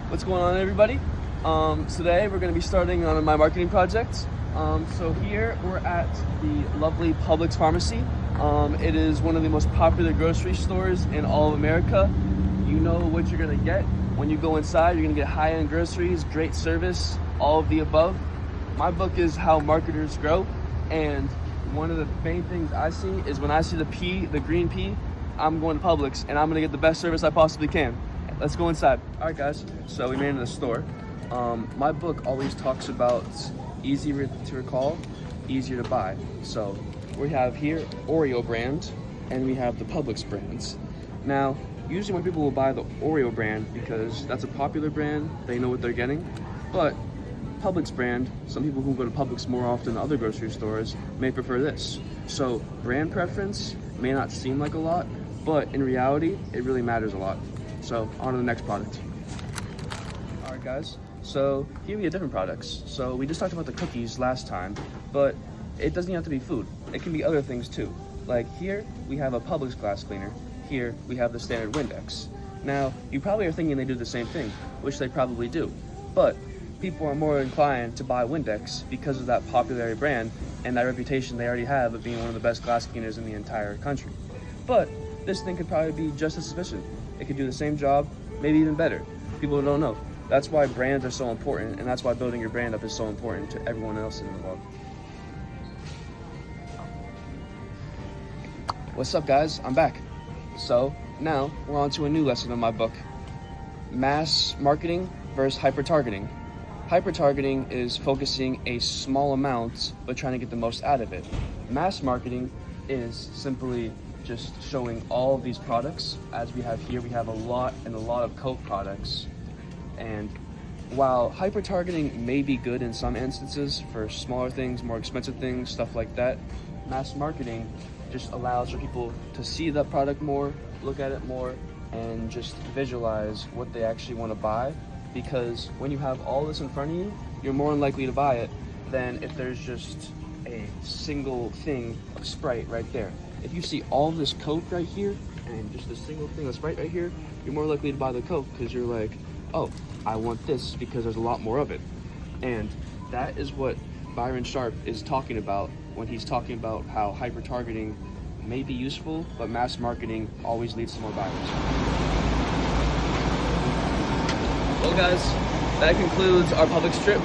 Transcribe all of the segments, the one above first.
What's going on, everybody? Today we're going to be starting on my marketing project. So here we're at the lovely Publix Pharmacy. It is one of the most popular grocery stores in all of America. You know what you're going to get when you go inside. You're going to get high-end groceries, great service, all of the above. My book is How Marketers Grow, and one of the main things I see is when I see the green P, I'm going to Publix and I'm going to get the best service I possibly can. Let's go inside. All right, guys, so we made it to the store. My book always talks about easier to recall, easier to buy. So we have here Oreo brand and we have the Publix brands. Now, usually when people will buy the Oreo brand because that's a popular brand, they know what they're getting. But Publix brand, some people who go to Publix more often than other grocery stores may prefer this. So brand preference may not seem like a lot, but in reality, it really matters a lot. So on to the next product. All right, guys, so here we have different products. So we just talked about the cookies last time, but it doesn't have to be food. It can be other things too. Like here, we have a Publix glass cleaner. Here, we have the standard Windex. Now, you probably are thinking they do the same thing, which they probably do, but people are more inclined to buy Windex because of that popular brand and that reputation they already have of being one of the best glass cleaners in the entire country. But this thing could probably be just as sufficient. It could do the same job, maybe even better. People don't know. That's why brands are so important, and that's why building your brand up is so important to everyone else in the world. What's up, guys? I'm back. So now we're on to a new lesson in my book. Mass marketing versus hyper-targeting. Hyper-targeting is focusing a small amount but trying to get the most out of it. Mass marketing is simply just showing all of these products. As we have here, we have a lot of Coke products. And while hyper-targeting may be good in some instances for smaller things, more expensive things, stuff like that, mass marketing just allows for people to see that product more, look at it more, and just visualize what they actually want to buy. Because when you have all this in front of you, you're more likely to buy it than if there's just a single thing of Sprite right there. If you see all this Coke right here and just a single thing of Sprite right here, you're more likely to buy the Coke because you're like, oh, I want this because there's a lot more of it. And that is what Byron Sharp is talking about when he's talking about how hyper-targeting may be useful, but mass marketing always leads to more buyers. Well, guys, that concludes our Publix trip.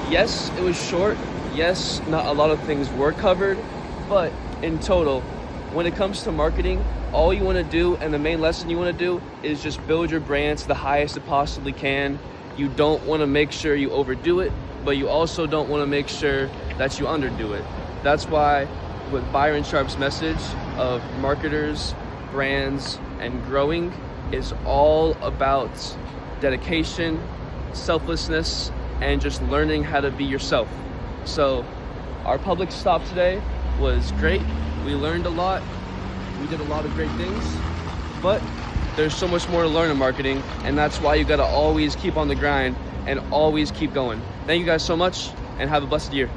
Yes, it was short. Yes, not a lot of things were covered, but in total, when it comes to marketing, all you want to do and the main lesson you want to do is just build your brand to the highest it possibly can. You don't want to make sure you overdo it, but you also don't want to make sure that you underdo it. That's why with Byron Sharp's message of marketers, brands, and growing is all about dedication, selflessness, and just learning how to be yourself. So our Publix stop today was great. We learned a lot. We did a lot of great things, but there's so much more to learn in marketing, and that's why you gotta always keep on the grind and always keep going. Thank you guys so much, and have a blessed year.